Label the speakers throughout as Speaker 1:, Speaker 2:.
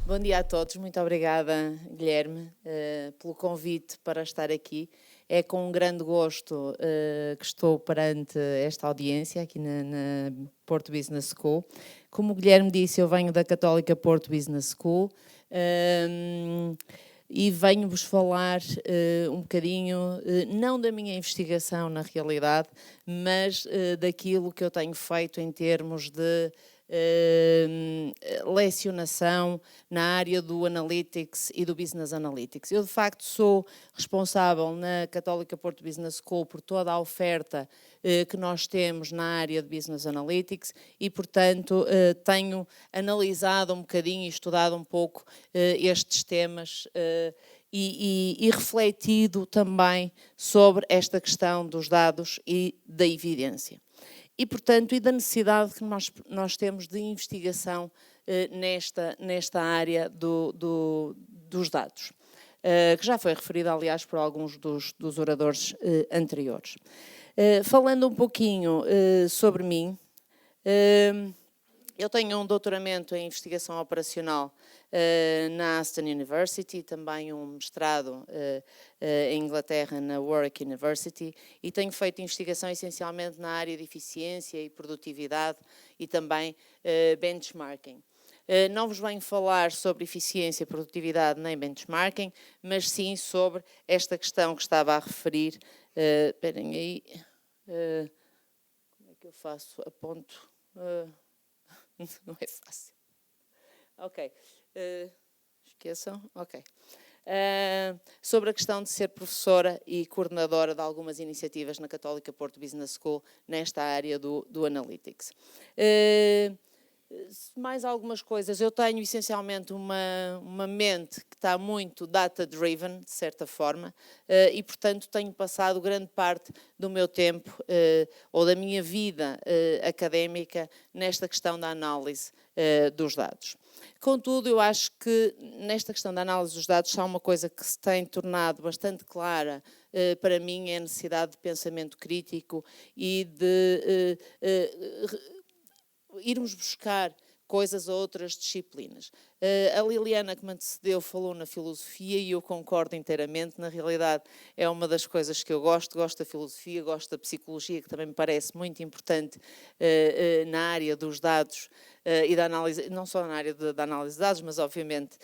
Speaker 1: Bom dia a todos, muito obrigada, Guilherme, pelo convite para estar aqui. É com um grande gosto que estou perante esta audiência aqui na Porto Business School. Como o Guilherme disse, eu venho da Católica Porto Business School e venho-vos falar um bocadinho, não da minha investigação na realidade, mas daquilo que eu tenho feito em termos de lecionação na área do Analytics e do Business Analytics. Eu, de facto, sou responsável na Católica Porto Business School por toda a oferta que nós temos na área de Business Analytics e, portanto, tenho analisado um bocadinho e estudado um pouco estes temas e refletido também sobre esta questão dos dados e da evidência. E, portanto, e da necessidade que nós temos de investigação nesta área dos dados, que já foi referida, aliás, por alguns dos oradores anteriores. Falando um pouquinho sobre mim, eu tenho um doutoramento em investigação operacional na Aston University, também um mestrado em Inglaterra na Warwick University e tenho feito investigação essencialmente na área de eficiência e produtividade e também benchmarking. Não vos venho falar sobre eficiência, produtividade nem benchmarking, mas sim sobre esta questão que estava a referir. Esperem aí, como é que eu faço? Aponto. Não é fácil. Ok. Esqueçam? Ok. Sobre a questão de ser professora e coordenadora de algumas iniciativas na Católica Porto Business School nesta área do Analytics. Mais algumas coisas. Eu tenho essencialmente uma mente que está muito data-driven, de certa forma, e, portanto, tenho passado grande parte do meu tempo ou da minha vida académica nesta questão da análise dos dados. Contudo, eu acho que nesta questão da análise dos dados há uma coisa que se tem tornado bastante clara para mim, é a necessidade de pensamento crítico e de irmos buscar coisas a outras disciplinas. A Liliana, que me antecedeu, falou na filosofia e eu concordo inteiramente. Na realidade, é uma das coisas que eu gosto da filosofia, gosto da psicologia, que também me parece muito importante na área dos dados e da análise, não só na área da análise de dados, mas obviamente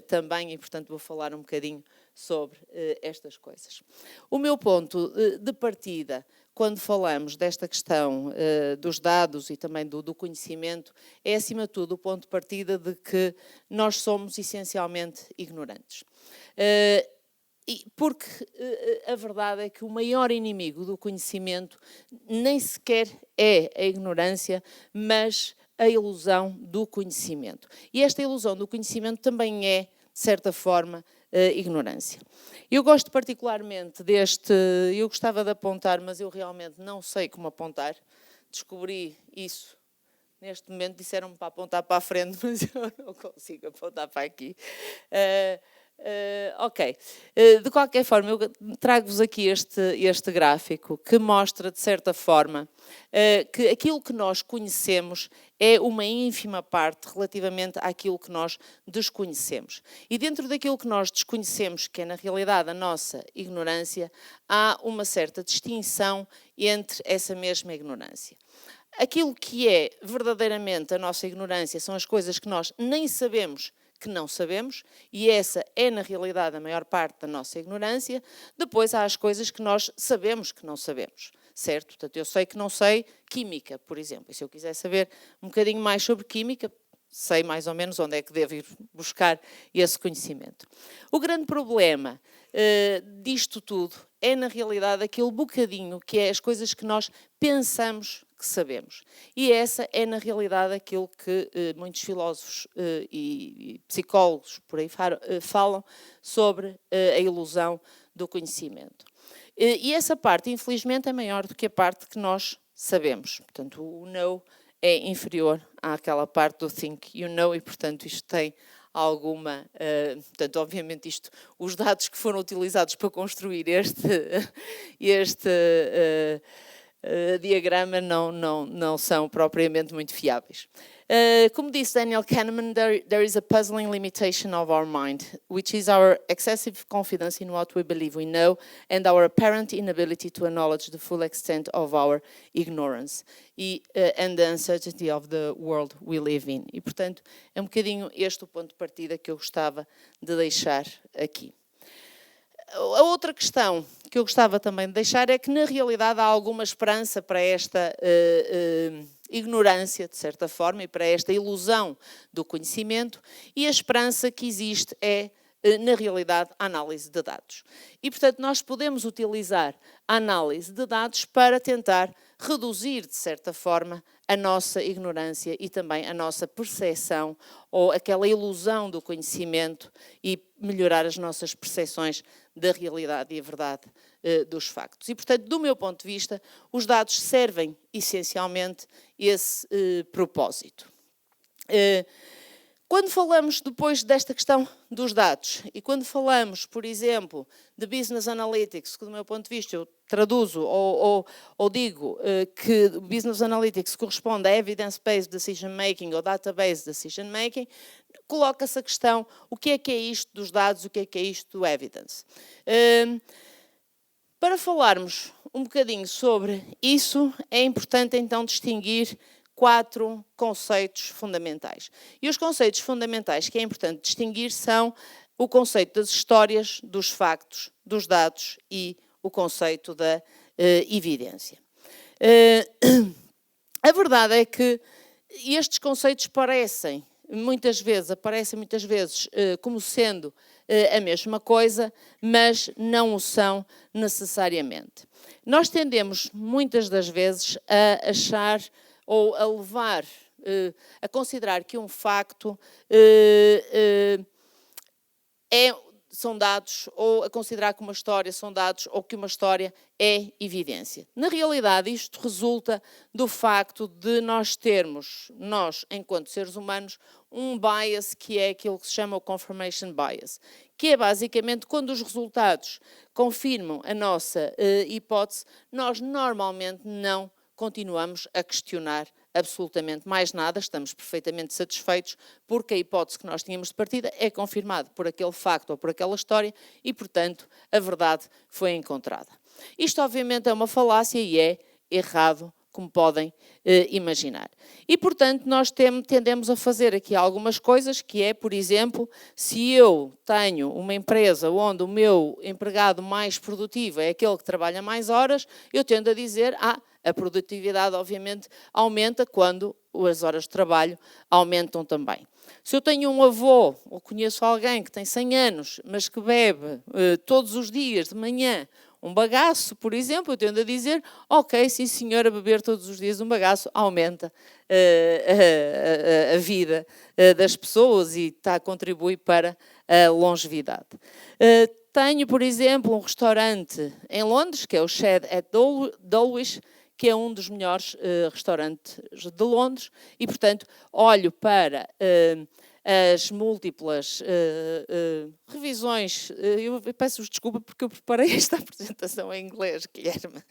Speaker 1: também, e portanto vou falar um bocadinho sobre estas coisas. O meu ponto de partida, quando falamos desta questão dos dados e também do conhecimento, é acima de tudo o ponto de partida de que nós somos essencialmente ignorantes. Porque a verdade é que o maior inimigo do conhecimento nem sequer é a ignorância, mas a ilusão do conhecimento. E esta ilusão do conhecimento também é, de certa forma, ignorância. Eu gosto particularmente eu gostava de apontar, mas eu realmente não sei como apontar. Descobri isso neste momento, disseram-me para apontar para a frente, mas eu não consigo apontar para aqui. Ok. De qualquer forma, eu trago-vos aqui este gráfico que mostra, de certa forma, que aquilo que nós conhecemos é uma ínfima parte relativamente àquilo que nós desconhecemos. E dentro daquilo que nós desconhecemos, que é na realidade a nossa ignorância, há uma certa distinção entre essa mesma ignorância. Aquilo que é verdadeiramente a nossa ignorância são as coisas que nós nem sabemos que não sabemos, e essa é, na realidade, a maior parte da nossa ignorância. Depois há as coisas que nós sabemos que não sabemos, certo? Portanto, eu sei que não sei química, por exemplo. E se eu quiser saber um bocadinho mais sobre química, sei mais ou menos onde é que devo ir buscar esse conhecimento. O grande problema disto tudo é, na realidade, aquele bocadinho que é as coisas que nós pensamos que sabemos. E essa é, na realidade, aquilo que muitos filósofos e psicólogos por aí falam sobre a ilusão do conhecimento. E essa parte, infelizmente, é maior do que a parte que nós sabemos. Portanto, o know é inferior àquela parte do think you know e, portanto, isto tem alguma, portanto, obviamente os dados que foram utilizados para construir este diagrama não são propriamente muito fiáveis. Como disse Daniel Kahneman, there is a puzzling limitation of our mind, which is our excessive confidence in what we believe we know and our apparent inability to acknowledge the full extent of our ignorance and the uncertainty of the world we live in. E, portanto, é um bocadinho este o ponto de partida que eu gostava de deixar aqui. A outra questão que eu gostava também de deixar é que, na realidade, há alguma esperança para esta ignorância, de certa forma, e para esta ilusão do conhecimento, e a esperança que existe é, na realidade, a análise de dados. E, portanto, nós podemos utilizar a análise de dados para tentar reduzir, de certa forma, a nossa ignorância e também a nossa percepção ou aquela ilusão do conhecimento e melhorar as nossas percepções da realidade e a verdade dos factos. E, portanto, do meu ponto de vista, os dados servem essencialmente esse propósito. Quando falamos depois desta questão dos dados e quando falamos, por exemplo, de Business Analytics, que do meu ponto de vista eu traduzo ou digo que Business Analytics corresponde a Evidence-Based Decision Making ou Data-Based Decision Making, coloca-se a questão, o que é isto dos dados, o que é isto do Evidence? Para falarmos um bocadinho sobre isso, é importante então distinguir 4 conceitos fundamentais. E os conceitos fundamentais que é importante distinguir são o conceito das histórias, dos factos, dos dados e o conceito da evidência. A verdade é que estes conceitos aparecem muitas vezes como sendo a mesma coisa, mas não o são necessariamente. Nós tendemos muitas das vezes a achar ou a levar, a considerar que um facto são dados, ou a considerar que uma história são dados, ou que uma história é evidência. Na realidade, isto resulta do facto de nós termos, enquanto seres humanos, um bias que é aquilo que se chama o confirmation bias, que é basicamente quando os resultados confirmam a nossa hipótese, nós normalmente não continuamos a questionar absolutamente mais nada, estamos perfeitamente satisfeitos porque a hipótese que nós tínhamos de partida é confirmada por aquele facto ou por aquela história e, portanto, a verdade foi encontrada. Isto, obviamente, é uma falácia e é errado, como podem imaginar. E, portanto, nós tendemos a fazer aqui algumas coisas, que é, por exemplo, se eu tenho uma empresa onde o meu empregado mais produtivo é aquele que trabalha mais horas, eu tendo a dizer, a produtividade, obviamente, aumenta quando as horas de trabalho aumentam também. Se eu tenho um avô, ou conheço alguém que tem 100 anos, mas que bebe todos os dias de manhã um bagaço, por exemplo, eu tendo a dizer, ok, sim senhora, beber todos os dias um bagaço aumenta a vida das pessoas e contribui para a longevidade. Tenho, por exemplo, um restaurante em Londres, que é o Shed at Dulwich, que é um dos melhores restaurantes de Londres e, portanto, olho para as múltiplas revisões. Eu peço-vos desculpa porque eu preparei esta apresentação em inglês, Guilherme.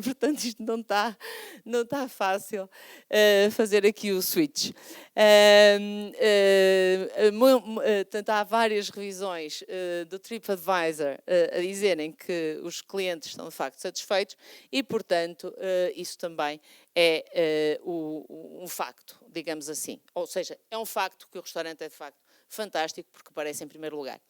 Speaker 1: Portanto, isto não está fácil fazer aqui o switch. Portanto, há várias revisões do TripAdvisor a dizerem que os clientes estão de facto satisfeitos e, portanto, isso também é um facto, digamos assim. Ou seja, é um facto que o restaurante é de facto fantástico porque aparece em primeiro lugar.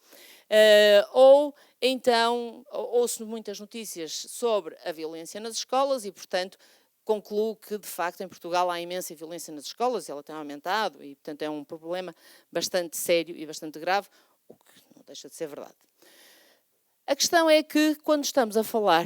Speaker 1: Ou então ouço muitas notícias sobre a violência nas escolas e, portanto, concluo que, de facto, em Portugal há imensa violência nas escolas e ela tem aumentado e, portanto, é um problema bastante sério e bastante grave, o que não deixa de ser verdade. A questão é que, quando estamos a falar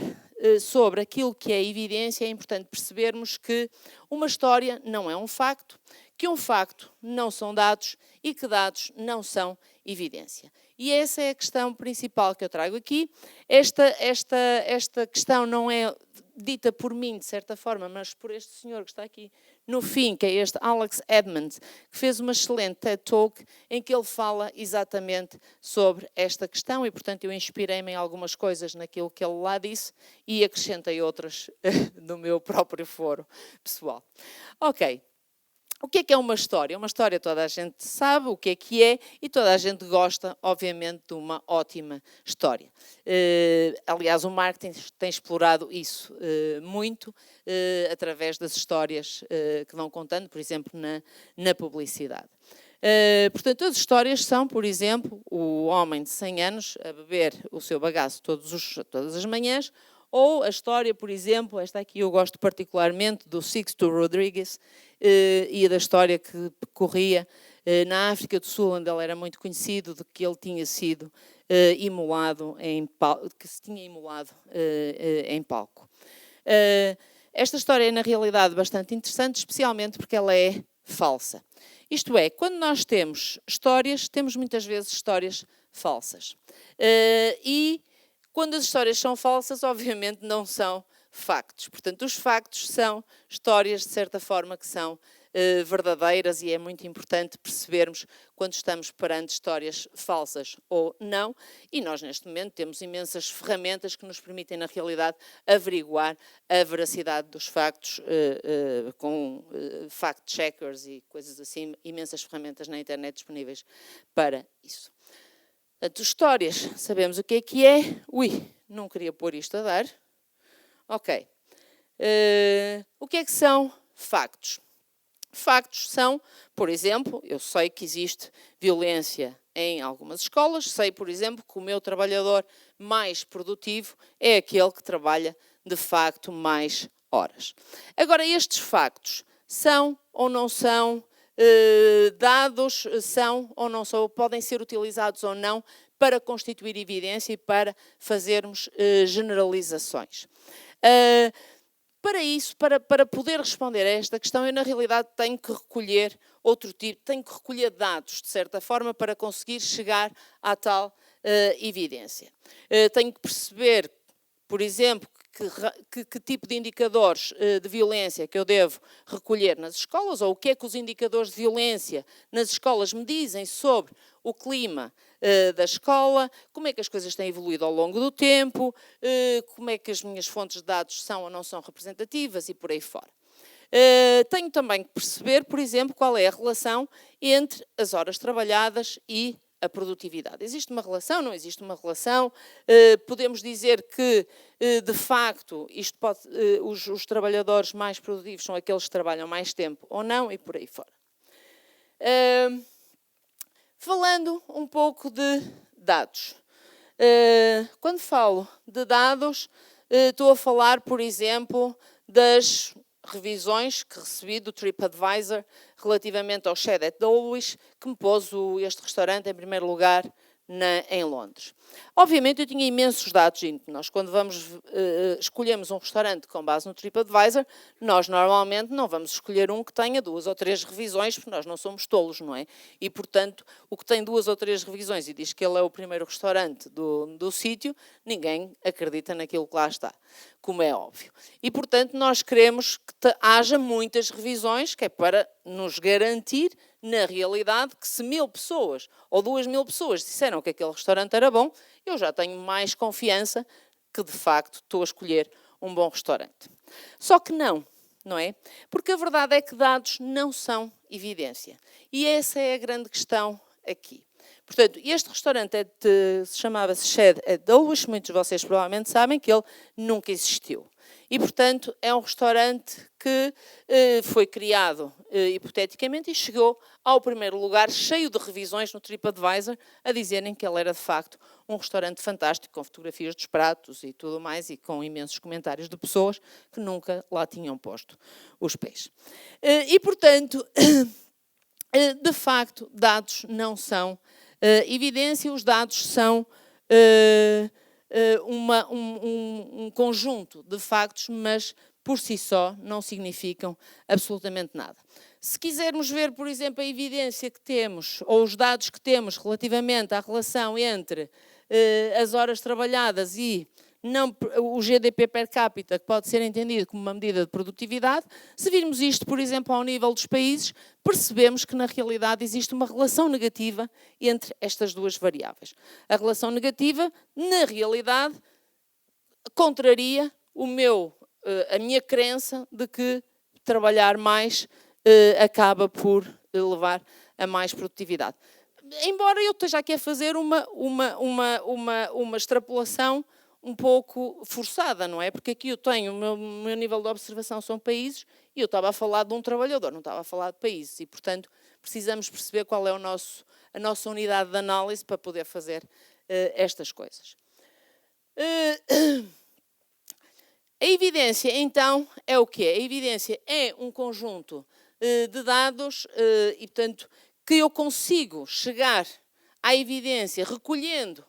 Speaker 1: sobre aquilo que é evidência, é importante percebermos que uma história não é um facto, que um facto não são dados e que dados não são evidência. E essa é a questão principal que eu trago aqui. Esta questão não é dita por mim, de certa forma, mas por este senhor que está aqui no fim, que é este Alex Edmonds, que fez uma excelente TED Talk em que ele fala exatamente sobre esta questão e, portanto, eu inspirei-me em algumas coisas naquilo que ele lá disse e acrescentei outras no meu próprio foro pessoal. Ok. O que é uma história? Uma história toda a gente sabe o que é e toda a gente gosta, obviamente, de uma ótima história. Aliás, o marketing tem explorado isso muito através das histórias que vão contando, por exemplo, na publicidade. Portanto, as histórias são, por exemplo, o homem de 100 anos a beber o seu bagaço todas as manhãs, ou a história, por exemplo, esta aqui eu gosto particularmente, do Sixto Rodrigues, e da história que corria na África do Sul, onde ele era muito conhecido, de que ele tinha sido imolado que se tinha imolado em palco. Esta história é, na realidade, bastante interessante, especialmente porque ela é falsa. Isto é, quando nós temos histórias, temos muitas vezes histórias falsas. E quando as histórias são falsas, obviamente não são factos. Portanto, os factos são histórias, de certa forma, que são verdadeiras e é muito importante percebermos quando estamos perante histórias falsas ou não. E nós, neste momento, temos imensas ferramentas que nos permitem, na realidade, averiguar a veracidade dos factos com fact-checkers e coisas assim, imensas ferramentas na internet disponíveis para isso. Portanto, histórias, sabemos o que é. Ui, não queria pôr isto a dar. Ok. O que são factos? Factos são, por exemplo, eu sei que existe violência em algumas escolas, sei, por exemplo, que o meu trabalhador mais produtivo é aquele que trabalha, de facto, mais horas. Agora, estes factos são ou não são dados, são ou não são, podem ser utilizados ou não para constituir evidência e para fazermos generalizações. Para isso, para poder responder a esta questão, eu na realidade tenho que recolher outro tipo, tenho que recolher dados, de certa forma, para conseguir chegar à tal evidência. Tenho que perceber, por exemplo, que tipo de indicadores de violência que eu devo recolher nas escolas, ou o que é que os indicadores de violência nas escolas me dizem sobre o clima da escola, como é que as coisas têm evoluído ao longo do tempo, como é que as minhas fontes de dados são ou não são representativas e por aí fora. Tenho também que perceber, por exemplo, qual é a relação entre as horas trabalhadas e a produtividade. Existe uma relação? Não existe uma relação? Podemos dizer que, de facto, os trabalhadores mais produtivos são aqueles que trabalham mais tempo ou não, e por aí fora. Falando um pouco de dados. Quando falo de dados, estou a falar, por exemplo, das revisões que recebi do TripAdvisor relativamente ao Shed at Dulwich, que me pôs este restaurante em primeiro lugar em Londres. Obviamente eu tinha imensos dados, nós quando escolhemos um restaurante com base no TripAdvisor, nós normalmente não vamos escolher um que tenha 2 ou 3 revisões, porque nós não somos tolos, não é? E, portanto, o que tem 2 ou 3 revisões e diz que ele é o primeiro restaurante do sítio, ninguém acredita naquilo que lá está, como é óbvio. E, portanto, nós queremos que haja muitas revisões, que é para nos garantir, na realidade, que se 1000 pessoas ou 2000 pessoas disseram que aquele restaurante era bom, eu já tenho mais confiança que, de facto, estou a escolher um bom restaurante. Só que não é? Porque a verdade é que dados não são evidência. E essa é a grande questão aqui. Portanto, este restaurante chamava-se Shed at Dulwich, muitos de vocês provavelmente sabem que ele nunca existiu. E, portanto, é um restaurante que foi criado hipoteticamente e chegou ao primeiro lugar, cheio de revisões no TripAdvisor, a dizerem que ele era, de facto, um restaurante fantástico, com fotografias dos pratos e tudo mais, e com imensos comentários de pessoas que nunca lá tinham posto os pés. E, portanto, de facto, dados não são evidência, os dados são um conjunto de factos, mas por si só não significam absolutamente nada. Se quisermos ver, por exemplo, a evidência que temos, ou os dados que temos relativamente à relação entre as horas trabalhadas e, o GDP per capita, que pode ser entendido como uma medida de produtividade, se virmos isto, por exemplo, ao nível dos países, percebemos que na realidade existe uma relação negativa entre estas duas variáveis. A relação negativa, na realidade, contraria a minha crença de que trabalhar mais acaba por levar a mais produtividade. Embora eu esteja aqui a fazer uma extrapolação um pouco forçada, não é? Porque aqui eu tenho, o meu nível de observação são países e eu estava a falar de um trabalhador, não estava a falar de países. E, portanto, precisamos perceber qual é a nossa unidade de análise para poder fazer estas coisas. A evidência, então, é o quê? A evidência é um conjunto de dados e, portanto, que eu consigo chegar à evidência recolhendo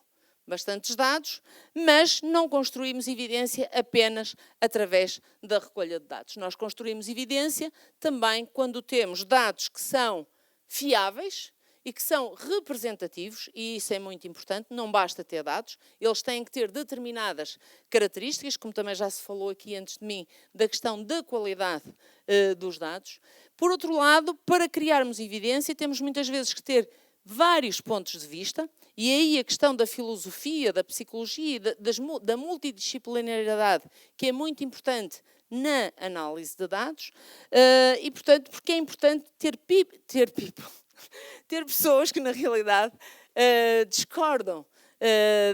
Speaker 1: bastantes dados, mas não construímos evidência apenas através da recolha de dados. Nós construímos evidência também quando temos dados que são fiáveis e que são representativos, e isso é muito importante, não basta ter dados, eles têm que ter determinadas características, como também já se falou aqui antes de mim, da questão da qualidade dos dados. Por outro lado, para criarmos evidência, temos muitas vezes que ter vários pontos de vista, e aí a questão da filosofia, da psicologia, da multidisciplinaridade, que é muito importante na análise de dados, e, portanto, porque é importante ter pessoas que, na realidade, discordam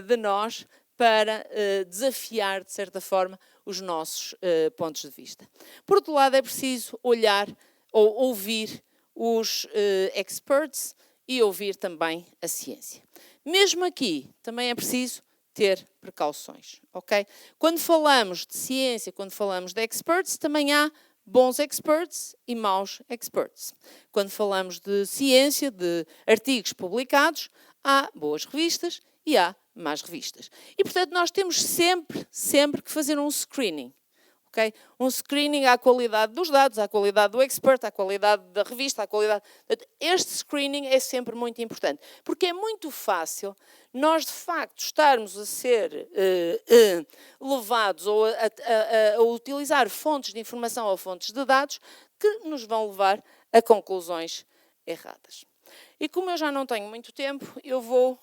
Speaker 1: de nós para desafiar, de certa forma, os nossos pontos de vista. Por outro lado, é preciso olhar ou ouvir os experts e ouvir também a ciência. Mesmo aqui, também é preciso ter precauções, ok? Quando falamos de ciência, quando falamos de experts, também há bons experts e maus experts. Quando falamos de ciência, de artigos publicados, há boas revistas e há más revistas. E, portanto, nós temos sempre que fazer um screening. Okay? Um screening à qualidade dos dados, à qualidade do expert, à qualidade da revista, à qualidade... Este screening é sempre muito importante, porque é muito fácil nós, de facto, estarmos a ser levados ou a utilizar fontes de informação ou fontes de dados que nos vão levar a conclusões erradas. E como eu já não tenho muito tempo, eu vou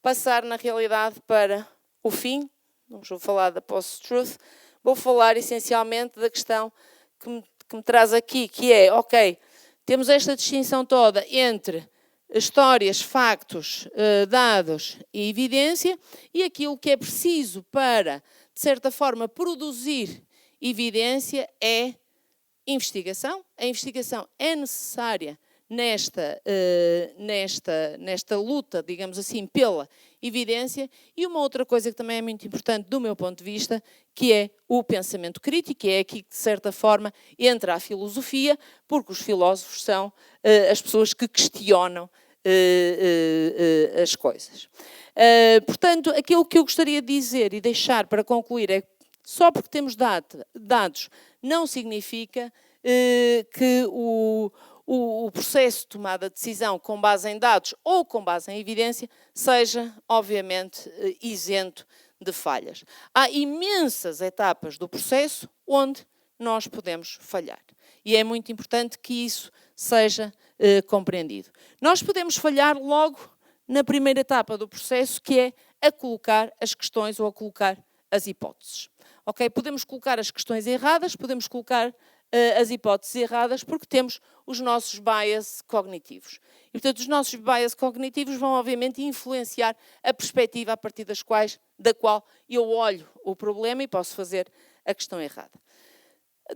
Speaker 1: passar, na realidade, para o fim. Não vou falar da post-truth. Vou falar essencialmente da questão que me traz aqui, que é, ok, temos esta distinção toda entre histórias, factos, dados e evidência, e aquilo que é preciso para, de certa forma, produzir evidência é investigação. A investigação é necessária nesta luta, digamos assim, pela evidência. E uma outra coisa que também é muito importante do meu ponto de vista, que é o pensamento crítico, que é aqui que, de certa forma, entra a filosofia, porque os filósofos são as pessoas que questionam as coisas. Portanto, aquilo que eu gostaria de dizer e deixar para concluir é que só porque temos dados não significa que o processo de tomada de decisão com base em dados ou com base em evidência seja, obviamente, isento de falhas. Há imensas etapas do processo onde nós podemos falhar. E é muito importante que isso seja compreendido. Nós podemos falhar logo na primeira etapa do processo, que é a colocar as questões ou a colocar as hipóteses. Okay? Podemos colocar as questões erradas, podemos colocar as hipóteses erradas, porque temos os nossos bias cognitivos. E, portanto, os nossos bias cognitivos vão, obviamente, influenciar a perspectiva a partir da qual eu olho o problema e posso fazer a questão errada.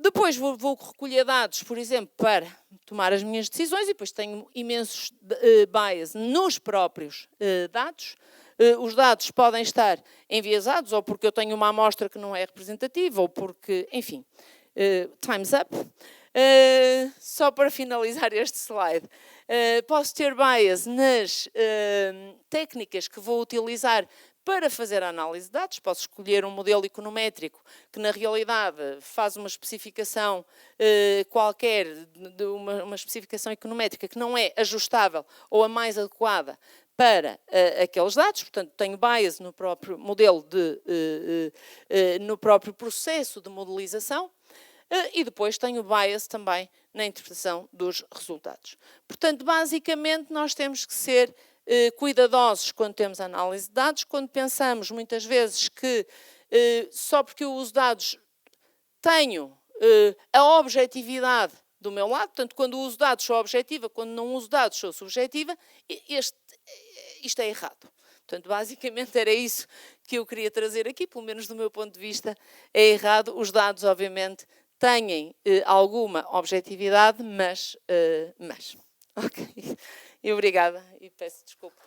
Speaker 1: Depois vou recolher dados, por exemplo, para tomar as minhas decisões, e depois tenho imensos bias nos próprios dados. Os dados podem estar enviesados, ou porque eu tenho uma amostra que não é representativa, ou porque, enfim... time's up. Só para finalizar este slide, posso ter bias nas técnicas que vou utilizar Para fazer a análise de dados, posso escolher um modelo econométrico que, na realidade, faz uma especificação qualquer, de uma especificação econométrica que não é ajustável ou a mais adequada para aqueles dados. Portanto, tenho bias no próprio modelo, no próprio processo de modelização. E depois tenho bias também na interpretação dos resultados. Portanto, basicamente, nós temos que ser cuidadosos quando temos análise de dados, quando pensamos muitas vezes que só porque eu uso dados tenho a objetividade do meu lado, portanto, quando uso dados sou objetiva, quando não uso dados sou subjetiva, isto é errado. Portanto, basicamente era isso que eu queria trazer aqui, pelo menos do meu ponto de vista é errado. Os dados, obviamente, têm alguma objetividade, mas... Ok. E obrigada, e peço desculpa.